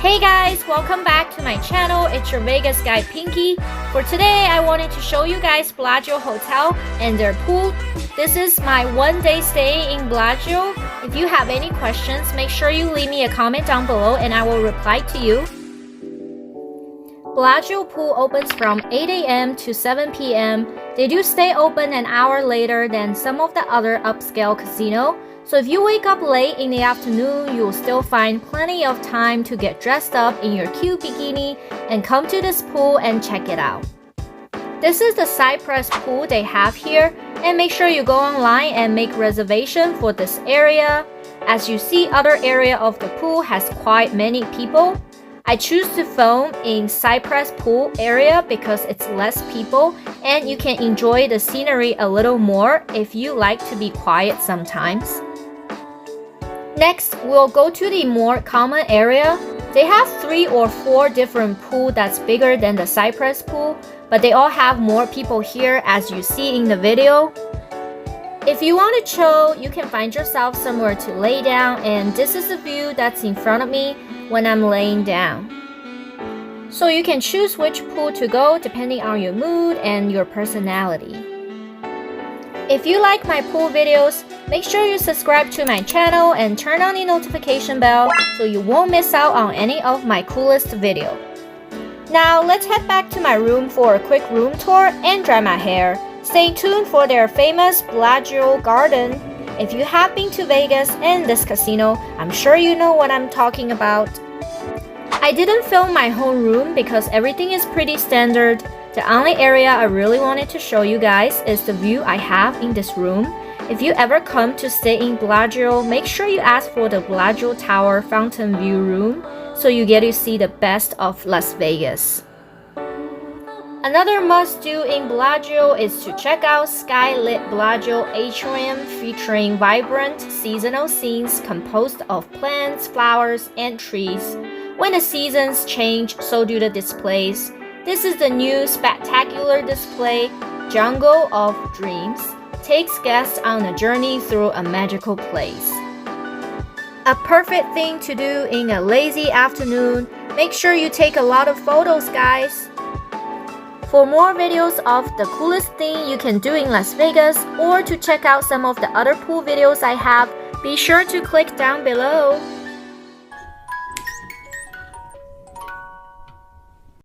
Hey guys, welcome back to my channel. It's your Vegas guide Pinky. For today, I wanted to show you guys Bellagio Hotel and their pool. This is my one-day stay in Bellagio. If you have any questions, make sure you leave me a comment down below and I will reply to you. Bellagio pool opens from 8 a.m. to 7 p.m. They do stay open an hour later than some of the other upscale casinos. So if you wake up late in the afternoon, you'll still find plenty of time to get dressed up in your cute bikini and come to this pool and check it out. This is the Cypress pool they have here, and make sure you go online and make reservation for this area. As you see, other area of the pool has quite many people. I choose to film in Cypress pool area because it's less people and you can enjoy the scenery a little more if you like to be quiet sometimes. Next, we'll go to the more common area. They have 3 or 4 different pools that's bigger than the Cypress pool, but they all have more people here as you see in the video. If you want to chill, you can find yourself somewhere to lay down, and this is the view that's in front of me when I'm laying down. So you can choose which pool to go depending on your mood and your personality. If you like my pool videos, make sure you subscribe to my channel and turn on the notification bell so you won't miss out on any of my coolest videos. Now let's head back to my room for a quick room tour and dry my hair. Stay tuned for their famous Bellagio garden. If you have been to Vegas and this casino, I'm sure you know what I'm talking about. I didn't film my whole room because everything is pretty standard. The only area I really wanted to show you guys is the view I have in this room. If you ever come to stay in Bellagio, make sure you ask for the Bellagio Tower Fountain View room so you get to see the best of Las Vegas. Another must-do in Bellagio is to check out Skylit Bellagio Atrium featuring vibrant seasonal scenes composed of plants, flowers, and trees. When the seasons change, so do the displays. This is the new spectacular display, Jungle of Dreams. Takes guests on a journey through a magical place. A perfect thing to do in a lazy afternoon. Make sure you take a lot of photos, guys. For more videos of the coolest thing you can do in Las Vegas or to check out some of the other pool videos I have, be sure to click down below.